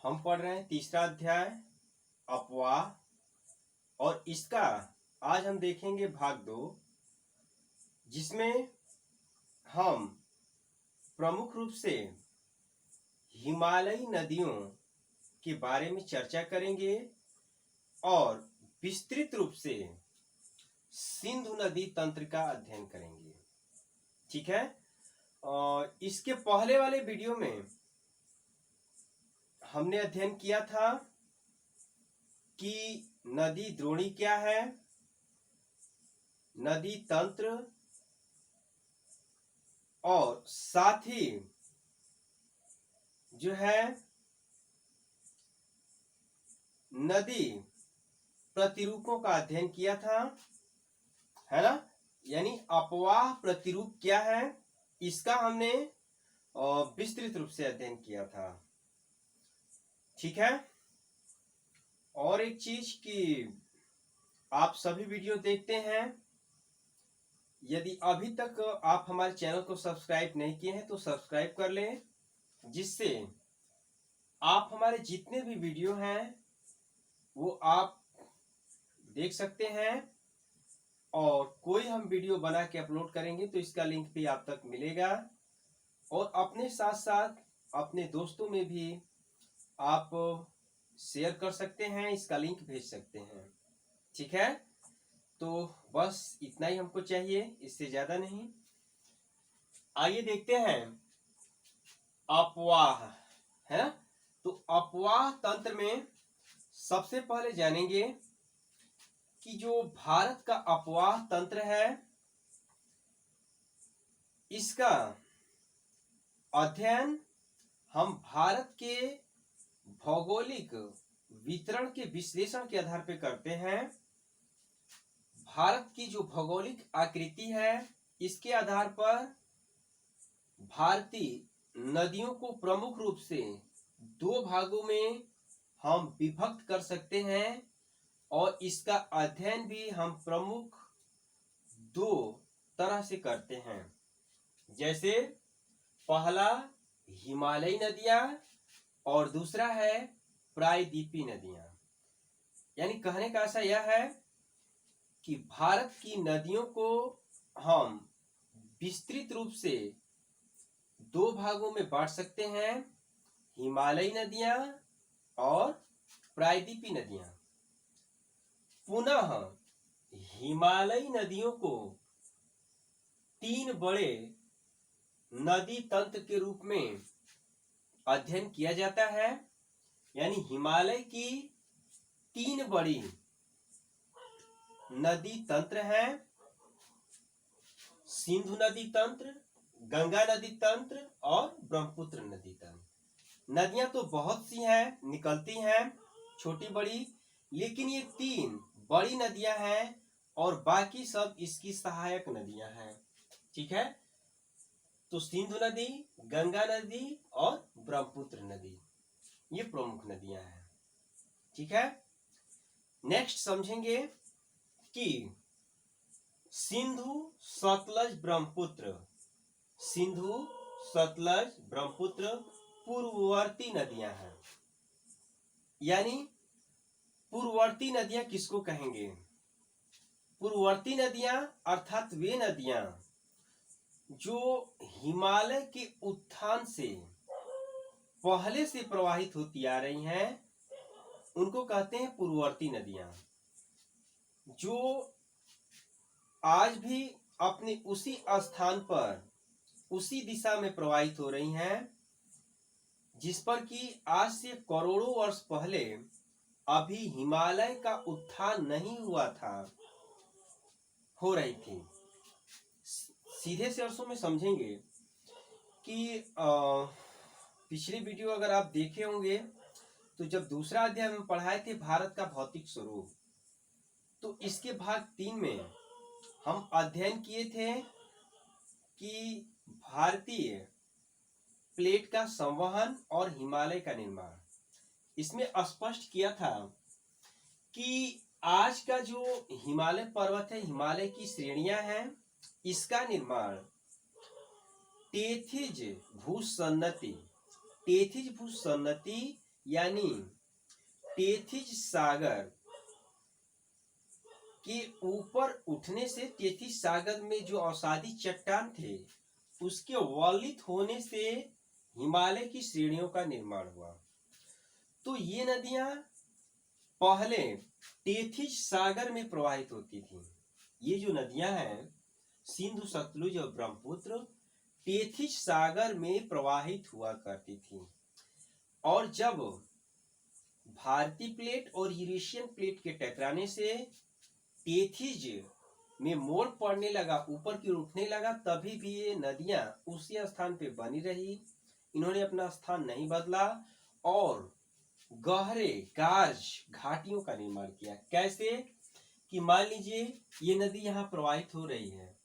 हम पढ़ रहे हैं तीसरा अध्याय अपवाह, और इसका आज हम देखेंगे भाग 2, जिसमें हम प्रमुख रूप से हिमालयी नदियों के बारे में चर्चा करेंगे और विस्तृत रूप से सिंधु नदी तंत्र का अध्ययन करेंगे। ठीक है। और इसके पहले वाले वीडियो में हमने अध्ययन किया था कि नदी द्रोणी क्या है, नदी तंत्र, और साथ ही जो है नदी प्रतिरूपों का अध्ययन किया था, है ना। यानी अपवाह प्रतिरूप क्या है, इसका हमने विस्तृत रूप से अध्ययन किया था। ठीक है। और एक चीज कि आप सभी वीडियो देखते हैं, यदि अभी तक आप हमारे चैनल को सब्सक्राइब नहीं किए हैं तो सब्सक्राइब कर लें, जिससे आप हमारे जितने भी वीडियो हैं वो आप देख सकते हैं, और कोई हम वीडियो बना के अपलोड करेंगे तो इसका लिंक भी आप तक मिलेगा, और अपने साथ साथ अपने दोस्तों में भी आप शेयर कर सकते हैं, इसका लिंक भेज सकते हैं। ठीक है। तो बस इतना ही हमको चाहिए, इससे ज्यादा नहीं। आइए देखते हैं अपवाह, है ना। तो अपवाह तंत्र में सबसे पहले जानेंगे कि जो भारत का अपवाह तंत्र है, इसका अध्ययन हम भारत के भौगोलिक वितरण के विश्लेषण के आधार पर करते हैं। भारत की जो भौगोलिक आकृति है, इसके आधार पर भारतीय नदियों को प्रमुख रूप से दो भागों में हम विभक्त कर सकते हैं, और इसका अध्ययन भी हम प्रमुख दो तरह से करते हैं। जैसे पहला हिमालयी नदियां और दूसरा है प्रायद्वीपीय नदियां। यानी कहने का आशा यह है कि भारत की नदियों को हम विस्तृत रूप से दो भागों में बांट सकते हैं, हिमालयी नदियां और प्रायद्वीपीय नदियां। पुनः हिमालयी नदियों को तीन बड़े नदी तंत्र के रूप में अध्ययन किया जाता है। यानी हिमालय की तीन बड़ी नदी तंत्र हैं, सिंधु नदी तंत्र, गंगा नदी तंत्र और ब्रह्मपुत्र नदी तंत्र। नदियां तो बहुत सी हैं, निकलती हैं छोटी बड़ी, लेकिन ये तीन बड़ी नदियां हैं और बाकी सब इसकी सहायक नदियां हैं। ठीक है। तो सिंधु नदी, गंगा नदी और ब्रह्मपुत्र नदी, ये प्रमुख नदियां हैं। ठीक है। नेक्स्ट समझेंगे कि सिंधु, सतलज, ब्रह्मपुत्र, सिंधु, सतलज, ब्रह्मपुत्र पूर्ववर्ती नदियां हैं। यानी पूर्ववर्ती नदियां किसको कहेंगे? पूर्ववर्ती नदियां अर्थात वे नदियां जो हिमालय के उत्थान से पहले से प्रवाहित होती आ रही हैं, उनको कहते हैं पूर्ववर्ती नदियां, जो आज भी अपने उसी स्थान पर उसी दिशा में प्रवाहित हो रही हैं, जिस पर कि आज से करोड़ों वर्ष पहले अभी हिमालय का उत्थान नहीं हुआ था, हो रही थी। सीधे से अर्थों में समझेंगे कि पिछली वीडियो अगर आप देखे होंगे तो जब दूसरा अध्याय में पढ़ाए थे भारत का भौतिक स्वरूप, तो इसके भाग 3 में हम अध्ययन किए थे कि भारतीय प्लेट का संवहन और हिमालय का निर्माण। इसमें स्पष्ट किया था कि आज का जो हिमालय पर्वत है, हिमालय की श्रेणियां हैं, इसका निर्माण टेथिज भूसन्नति यानी टेथिस सागर के ऊपर उठने से, टेथिस सागर में जो अवसादी चट्टान थे उसके वलित होने से हिमालय की श्रेणियों का निर्माण हुआ। तो ये नदियां पहले टेथिस सागर में प्रवाहित होती थी। ये जो नदियां हैं सिंधु, सतलुज और ब्रह्मपुत्र टेथिस सागर में प्रवाहित हुआ करती थी। और जब भारतीय प्लेट और यूरेशियन प्लेट के टकराने से टेथिस में मोड़ पड़ने लगा, ऊपर की ओर उठने लगा, तभी भी ये नदियां उसी स्थान पे बनी रही। इन्होंने अपना स्थान नहीं बदला और गहरे गाज घाटियों का निर्माण किया। कैसे कि मान लीजिए ये नदी यहाँ प्रवाहित हो रही है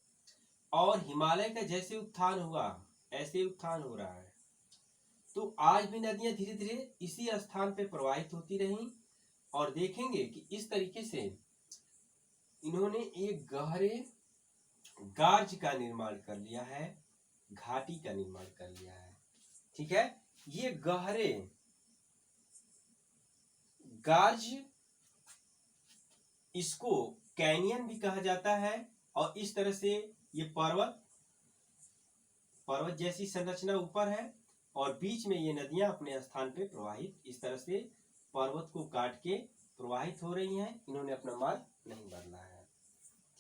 और हिमालय का जैसे उत्थान हुआ ऐसे उत्थान हो रहा है, तो आज भी नदियां धीरे धीरे इसी स्थान पे प्रवाहित होती रहीं। और देखेंगे कि इस तरीके से इन्होंने एक गहरे गार्ज का निर्माण कर लिया है, घाटी का निर्माण कर लिया है। ठीक है, ये गहरे गार्ज, इसको कैनियन भी कहा जाता है। और इस तरह से ये पर्वत जैसी संरचना ऊपर है और बीच में ये नदियां अपने स्थान पे प्रवाहित इस तरह से पर्वत को काट के प्रवाहित हो रही हैं। इन्होंने अपना मार्ग नहीं बदला है।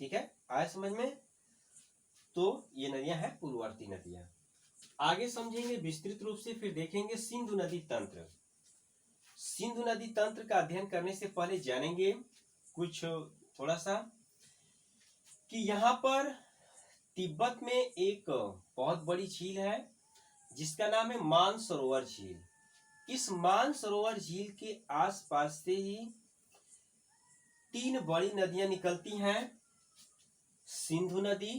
ठीक है, आए समझ में? तो ये नदियां हैं पूर्ववर्ती नदियां। आगे समझेंगे विस्तृत रूप से, फिर देखेंगे सिंधु नदी तंत्र। सिंधु नदी तंत्र का अध्ययन करने से पहले जानेंगे कुछ थोड़ा सा कि यहाँ पर तिब्बत में एक बहुत बड़ी झील है जिसका नाम है मानसरोवर झील। इस मानसरोवर झील के आसपास से ही 3 बड़ी नदियां निकलती हैं। सिंधु नदी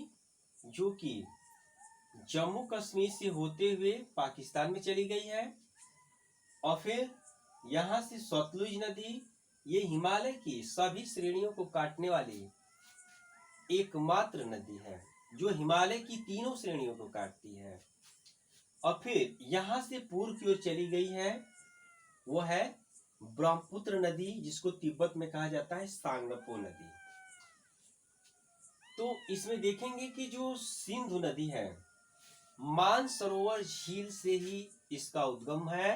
जो कि जम्मू कश्मीर से होते हुए पाकिस्तान में चली गई है, और फिर यहाँ से सतलुज नदी, ये हिमालय की सभी श्रेणियों को काटने वाली एकमात्र नदी है जो हिमालय की तीनों श्रेणियों को काटती है। और फिर यहाँ से पूर्व की ओर चली गई है, वो है ब्रह्मपुत्र नदी जिसको तिब्बत में कहा जाता है सांगपो नदी। तो इसमें देखेंगे कि जो सिंधु नदी है मानसरोवर झील से ही इसका उद्गम है,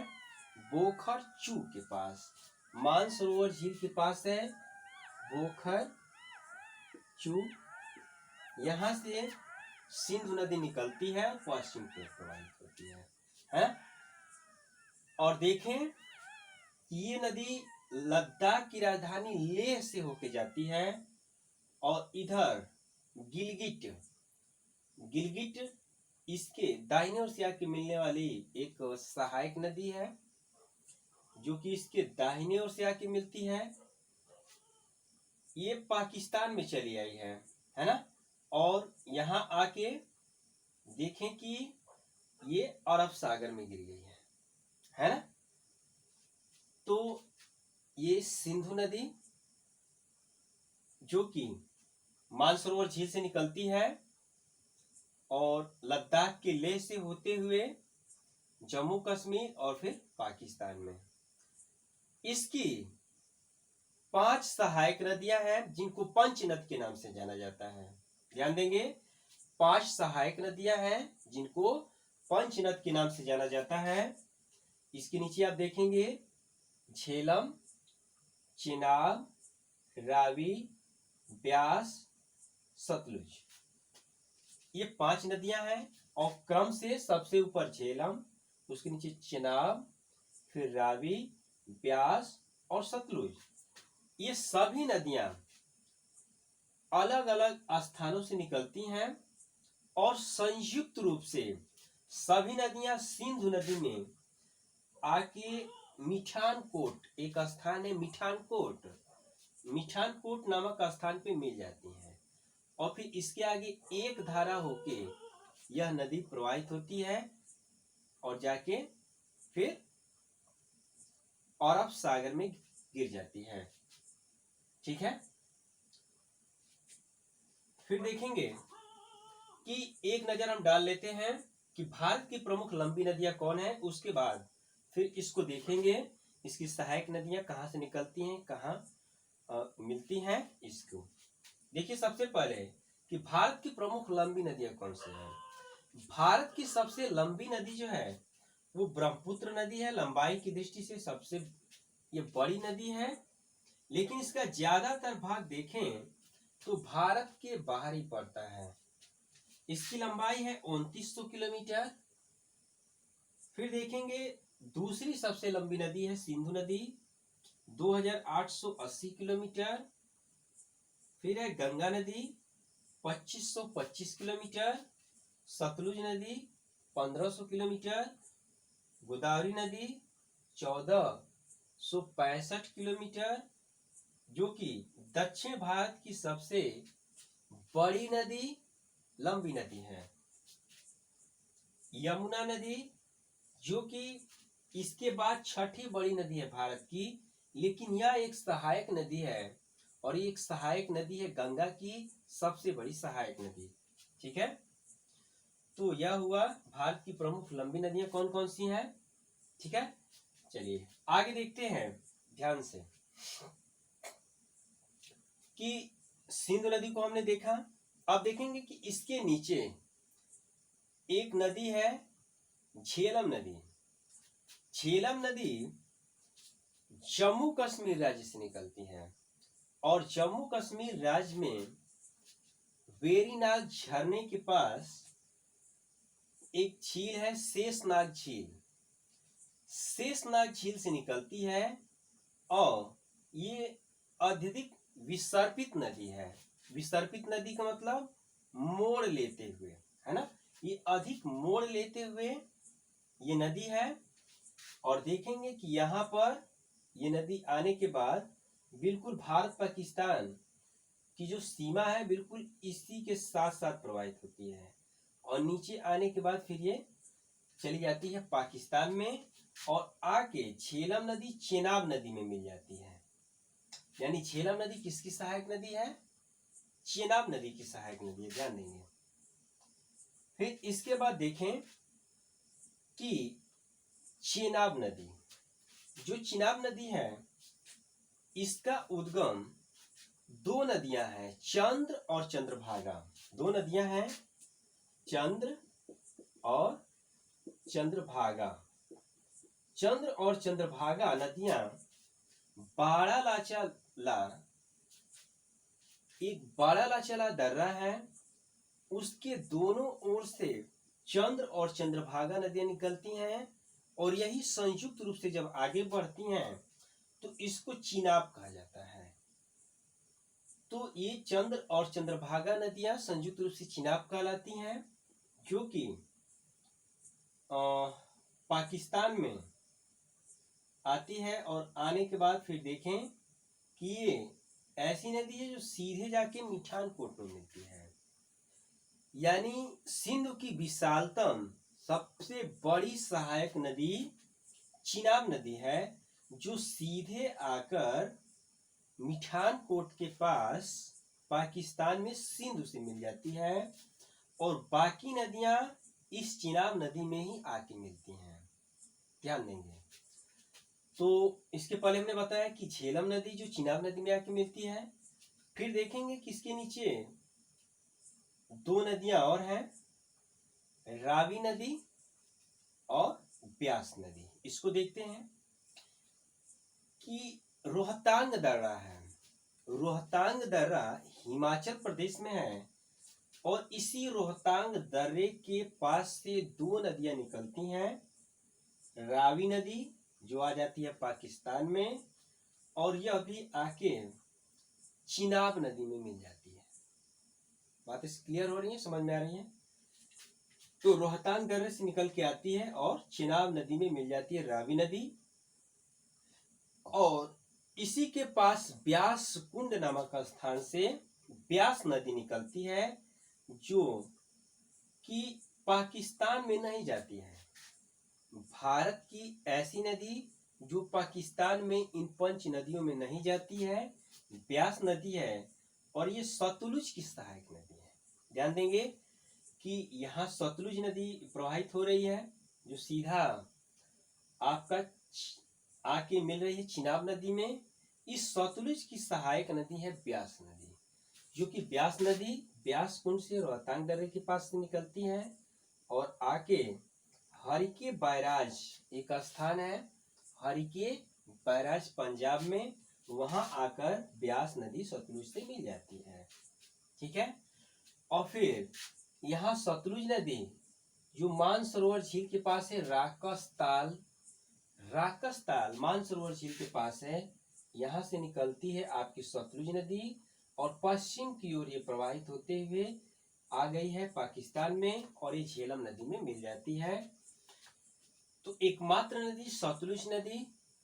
बोखर चू के पास। मानसरोवर झील के पास है बोखर चू, यहाँ से सिंधु नदी निकलती है, पश्चिम की ओर प्रवाहित होती है? और देखें ये नदी लद्दाख की राजधानी लेह से होके जाती है और इधर गिलगिट इसके दाहिने ओर से आके मिलने वाली एक सहायक नदी है जो कि इसके दाहिने ओर से आके मिलती है। ये पाकिस्तान में चली आई है ना? और यहाँ आके देखें कि ये अरब सागर में गिर गई है ना? तो ये सिंधु नदी जो कि मानसरोवर झील से निकलती है और लद्दाख के लेह से होते हुए जम्मू कश्मीर और फिर पाकिस्तान में, इसकी 5 सहायक नदियां हैं जिनको पंचनद के नाम से जाना जाता है। ध्यान देंगे, 5 सहायक नदियां हैं जिनको पंचनद के नाम से जाना जाता है। इसके नीचे आप देखेंगे झेलम, चिनाब, रावी, ब्यास, सतलुज, ये 5 नदियां हैं। और क्रम से सबसे ऊपर झेलम, उसके नीचे चिनाब, फिर रावी, ब्यास और सतलुज। ये सभी नदियां अलग अलग स्थानों से निकलती हैं और संयुक्त रूप से सभी नदियां सिंधु नदी में आके मिठानकोट, एक स्थान है मिठानकोट नामक स्थान पे मिल जाती हैं। और फिर इसके आगे एक धारा होके यह नदी प्रवाहित होती है और जाके फिर अरब सागर में गिर जाती है। ठीक है, फिर देखेंगे कि एक नजर हम डाल लेते हैं कि भारत की प्रमुख लंबी नदियां कौन है, उसके बाद फिर इसको देखेंगे इसकी सहायक नदियां कहाँ से निकलती हैं, कहाँ मिलती हैं इसको देखिए। सबसे पहले कि भारत की प्रमुख लंबी नदियां कौन सी हैं। भारत की सबसे लंबी नदी जो है वो ब्रह्मपुत्र नदी है। लंबाई की दृष्टि से सबसे ये बड़ी नदी है, लेकिन इसका ज्यादातर भाग देखें तो भारत के बाहर ही पड़ता है। इसकी लंबाई है 2900 किलोमीटर। फिर देखेंगे दूसरी सबसे लंबी नदी है सिंधु नदी, 2880 किलोमीटर। फिर है गंगा नदी 2525 किलोमीटर। सतलुज नदी 1500 किलोमीटर। गोदावरी नदी 1465 किलोमीटर, जो कि दक्षिण भारत की सबसे बड़ी नदी, लंबी नदी है। यमुना नदी जो कि इसके बाद छठी बड़ी नदी है भारत की, लेकिन यह एक सहायक नदी है, और ये एक सहायक नदी है गंगा की सबसे बड़ी सहायक नदी। ठीक है, तो यह हुआ भारत की प्रमुख लंबी नदियां कौन कौन सी हैं। ठीक है, चलिए आगे देखते हैं ध्यान से कि सिंधु नदी को हमने देखा। अब देखेंगे कि इसके नीचे एक नदी है झेलम नदी। झेलम नदी जम्मू कश्मीर राज्य से निकलती है, और जम्मू कश्मीर राज्य में वेरीनाग झरने के पास एक झील है शेषनाग झील। शेषनाग झील से निकलती है, और ये अत्यधिक विसर्पित नदी है। विसर्पित नदी का मतलब मोड़ लेते हुए, है ना, ये अधिक मोड़ लेते हुए ये नदी है। और देखेंगे कि यहाँ पर ये नदी आने के बाद बिल्कुल भारत पाकिस्तान की जो सीमा है बिल्कुल इसी के साथ साथ प्रवाहित होती है, और नीचे आने के बाद फिर ये चली जाती है पाकिस्तान में, और आके झेलम नदी चेनाब नदी में मिल जाती है। यानी झेलम नदी किसकी सहायक नदी है, चेनाब नदी की सहायक नदी है, ध्यान देंगे। फिर इसके बाद देखें कि चेनाब नदी, जो चेनाब नदी है इसका उद्गम दो नदियां हैं, चंद्र और चंद्रभागा। दो नदियां हैं, चंद्र और चंद्रभागा। चंद्र और चंद्रभागा नदियां बारालाचाला, एक बारालाचाला दर्रा है, उसके दोनों ओर से चंद्र और चंद्रभागा नदियां निकलती हैं, और यही संयुक्त रूप से जब आगे बढ़ती हैं तो इसको चिनाब कहा जाता है। तो ये चंद्र और चंद्रभागा नदियां संयुक्त रूप से चिनाब कहलाती हैं, जो कि पाकिस्तान में आती है। और आने के बाद फिर देखें कि ये ऐसी नदी है जो सीधे जाके मिठानकोट में मिलती है। यानी सिंधु की विशालतम सबसे बड़ी सहायक नदी चिनाब नदी है, जो सीधे आकर मिठानकोट के पास पाकिस्तान में सिंधु से मिल जाती है, और बाकी नदियां इस चिनाब नदी में ही आके मिलती हैं, ध्यान देंगे। तो इसके पहले हमने बताया कि झेलम नदी जो चिनाब नदी में आके मिलती है। फिर देखेंगे कि इसके नीचे दो नदियां और हैं, रावी नदी और ब्यास नदी। इसको देखते हैं कि रोहतांग दर्रा है। रोहतांग दर्रा हिमाचल प्रदेश में है, और इसी रोहतांग दर्रे के पास से दो नदियां निकलती हैं, रावी नदी जो आ जाती है पाकिस्तान में, और यह भी आके चिनाब नदी में मिल जाती है। बात इस क्लियर हो रही है, समझ में आ रही है। तो रोहतांग दर्रे से निकल के आती है और चिनाब नदी में मिल जाती है रावी नदी, और इसी के पास ब्यास कुंड नामक स्थान से ब्यास नदी निकलती है, जो कि पाकिस्तान में नहीं जाती है। भारत की ऐसी नदी जो पाकिस्तान में इन पंच नदियों में नहीं जाती है ब्यास नदी है, और ये सतलुज की सहायक नदी है। ध्यान देंगे कि यहाँ सतलुज नदी प्रवाहित हो रही है, जो सीधा आपका आके मिल रही है चिनाब नदी में। इस सतलुज की सहायक नदी है ब्यास नदी, जो कि ब्यास नदी ब्यास कुंड से रोहतांग दर्रे के पास से निकलती है और आके हरिके बैराज, एक स्थान है हरिके बैराज पंजाब में, वहां आकर ब्यास नदी सतलुज से मिल जाती है। ठीक है। और फिर यहाँ सतलुज नदी जो मानसरोवर झील के पास है, राकसताल मानसरोवर झील के पास है, यहाँ से निकलती है आपकी सतलुज नदी और पश्चिम की ओर ये प्रवाहित होते हुए आ गई है पाकिस्तान में और ये झेलम नदी में मिल जाती है। तो एकमात्र नदी सतलुज नदी,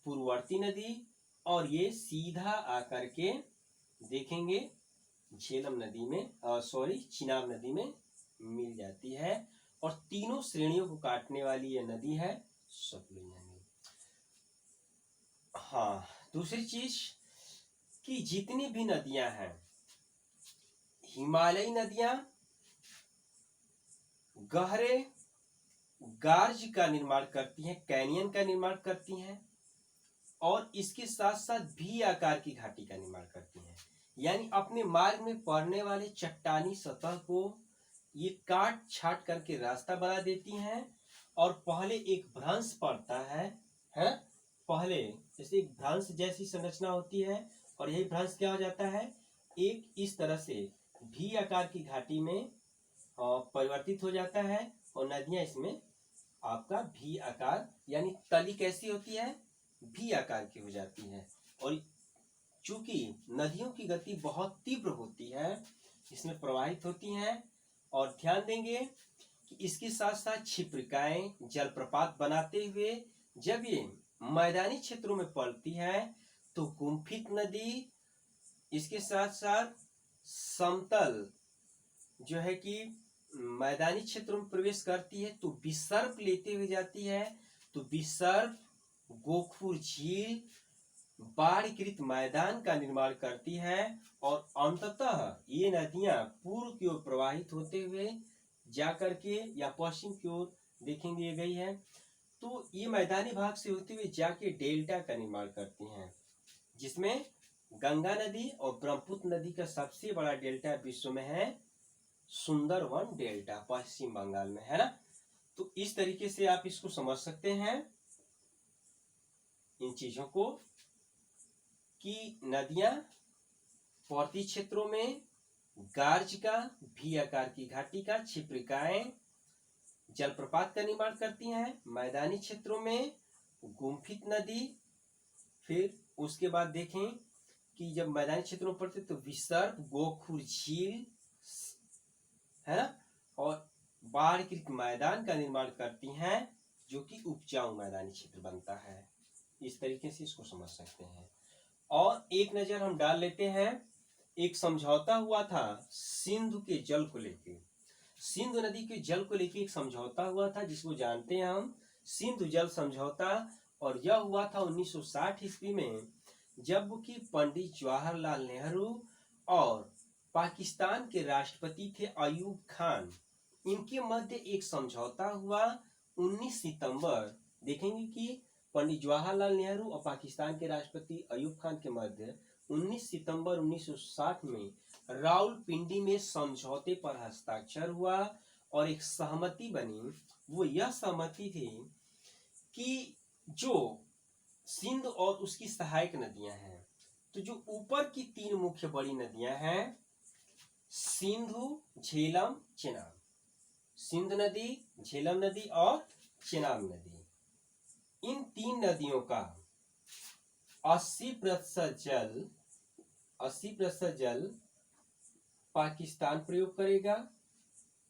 पूर्ववर्ती नदी, और ये सीधा आकर के देखेंगे झेलम नदी में चिनाब नदी में मिल जाती है और तीनों श्रेणियों को काटने वाली ये नदी है सतलुज नदी। हाँ, दूसरी चीज कि जितनी भी नदियां हैं, हिमालयी नदियां गहरे गार्ज का निर्माण करती हैं, कैनियन का निर्माण करती हैं और इसके साथ साथ भी आकार की घाटी का निर्माण करती हैं। यानी अपने मार्ग में पड़ने वाले चट्टानी सतह को ये काट छाट करके रास्ता बना देती हैं और पहले एक भ्रंश पड़ता है पहले जैसे एक भ्रंश जैसी संरचना होती है और यही भ्रंश क्या हो जाता है, एक इस तरह से भी आकार की घाटी में परिवर्तित हो जाता है और नदियां इसमें आपका भी आकार, यानी तली कैसी होती है, भी आकार की हो जाती है। और चूंकि नदियों की गति बहुत तीव्र होती है, इसमें प्रवाहित होती हैं और ध्यान देंगे कि इसके साथ साथ छिप्रिकाएं जलप्रपात बनाते हुए जब ये मैदानी क्षेत्रों में पड़ती है तो गुम्फित नदी, इसके साथ साथ समतल जो है कि मैदानी क्षेत्रों में प्रवेश करती है तो विसर्प लेते हुए जाती है, तो विसर्प गोखपुर झील बाढ़कृत मैदान का निर्माण करती है और अंततः ये नदियां पूर्व की ओर प्रवाहित होते हुए जाकर के या पश्चिम की ओर देखेंगे गई है, तो ये मैदानी भाग से होते हुए जाके डेल्टा का निर्माण करती हैं, जिसमें गंगा नदी और ब्रह्मपुत्र नदी का सबसे बड़ा डेल्टा विश्व में है सुंदरवन डेल्टा, पश्चिम बंगाल में है ना। तो इस तरीके से आप इसको समझ सकते हैं इन चीजों को कि नदियां पर्वतीय क्षेत्रों में गार्ज का, भी आकार की घाटी का, छिप्रिकाएं जलप्रपात का निर्माण करती हैं, मैदानी क्षेत्रों में गुम्फित नदी, फिर उसके बाद देखें कि जब मैदानी क्षेत्रों में पड़ते तो विसर्प गोखपुर झील है ना और बाढ़कृत मैदान का निर्माण करती हैं जो कि उपजाऊ मैदानी क्षेत्र बनता है। इस तरीके से इसको समझ सकते हैं। और एक नजर हम डाल लेते हैं, एक समझौता हुआ था सिंधु के जल को लेके, सिंधु नदी के जल को लेके एक समझौता हुआ था जिसको जानते हैं हम सिंधु जल समझौता। और यह हुआ था 1960 ईस्वी में, जब कि पंडित जवाहरलाल नेहरू और पाकिस्तान के राष्ट्रपति थे अयूब खान, इनके मध्य एक समझौता हुआ 19 सितंबर। देखेंगे कि पंडित जवाहरलाल नेहरू और पाकिस्तान के राष्ट्रपति अयूब खान के मध्य 19 सितंबर 1960 में रावलपिंडी में समझौते पर हस्ताक्षर हुआ और एक सहमति बनी। वो यह सहमति थी कि जो सिंध और उसकी सहायक नदियां हैं, तो जो ऊपर की तीन मुख्य बड़ी नदियां हैं सिंधु, झेलम, चेनाब, सिंध नदी, झेलम नदी और चेनाब नदी, इन तीन नदियों का 80% जल पाकिस्तान प्रयोग करेगा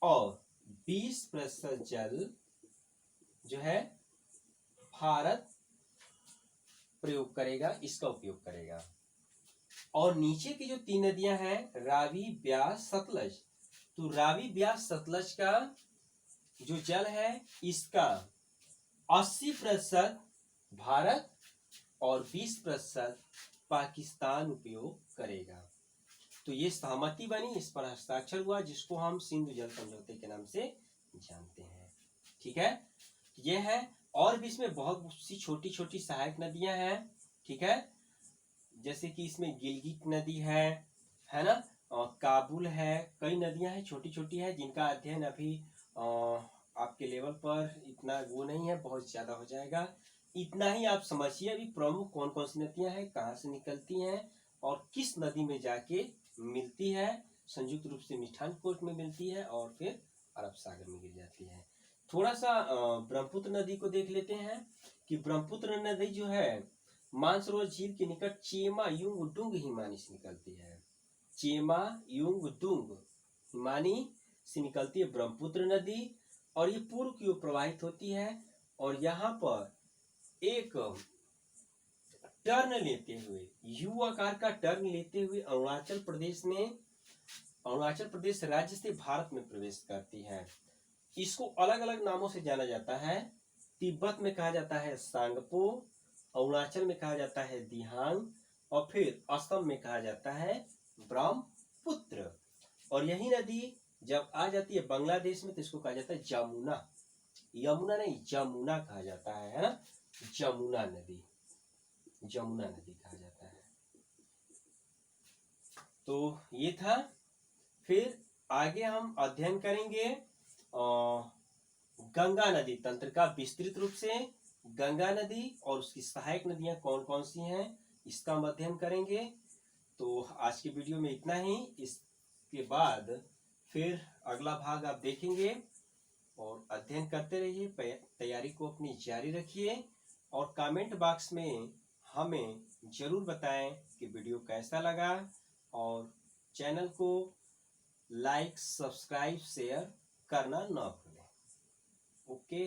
और 20% जल जो है भारत प्रयोग करेगा, इसका उपयोग करेगा। और नीचे की जो तीन नदियां हैं रावी, ब्यास, सतलज, तो रावी, ब्यास, सतलज का जो जल है इसका 80% भारत और 20% पाकिस्तान उपयोग करेगा। तो ये सहमति बनी, इस पर हस्ताक्षर हुआ जिसको हम सिंधु जल समझौते के नाम से जानते हैं। ठीक है, ये है और भी इसमें बहुत सी छोटी छोटी सहायक नदियां हैं, ठीक है। जैसे कि इसमें गिलगित नदी है ना, और काबुल है, कई नदियां हैं छोटी छोटी है जिनका अध्ययन अभी आपके लेवल पर इतना वो नहीं है, बहुत ज्यादा हो जाएगा। इतना ही आप समझिए अभी प्रमुख कौन कौन सी नदियां हैं, कहाँ से निकलती हैं और किस नदी में जाके मिलती है। संयुक्त रूप से मिठानकोट में मिलती है और फिर अरब सागर में गिर जाती है। थोड़ा सा ब्रह्मपुत्र नदी को देख लेते हैं कि ब्रह्मपुत्र नदी जो है मानसरोवर झील के निकट चेमा युंग डुंग हिमानी से निकलती है। चेमा युंग डुंग हिमानी से निकलती है ब्रह्मपुत्र नदी और ये पूर्व की ओर प्रवाहित होती है और यहाँ पर एक टर्न लेते हुए, यू आकार का टर्न लेते हुए अरुणाचल प्रदेश राज्य से भारत में प्रवेश करती है। इसको अलग अलग नामों से जाना जाता है। तिब्बत में कहा जाता है सांगपो, अरुणाचल में कहा जाता है दिहांग और फिर असम में कहा जाता है ब्रह्मपुत्र। और यही नदी जब आ जाती है बांग्लादेश में तो इसको कहा जाता है जमुना, यमुना नहीं जमुना कहा जाता है ना, जमुना नदी, जमुना नदी कहा जाता है। तो ये था। फिर आगे हम अध्ययन करेंगे गंगा नदी तंत्र का विस्तृत रूप से। गंगा नदी और उसकी सहायक नदियां कौन कौन सी हैं इसका हम अध्ययन करेंगे। तो आज की वीडियो में इतना ही। इसके बाद फिर अगला भाग आप देखेंगे और अध्ययन करते रहिए, तैयारी को अपनी जारी रखिए और कमेंट बॉक्स में हमें जरूर बताएं कि वीडियो कैसा लगा और चैनल को लाइक, सब्सक्राइब, शेयर करना ना भूलें। ओके।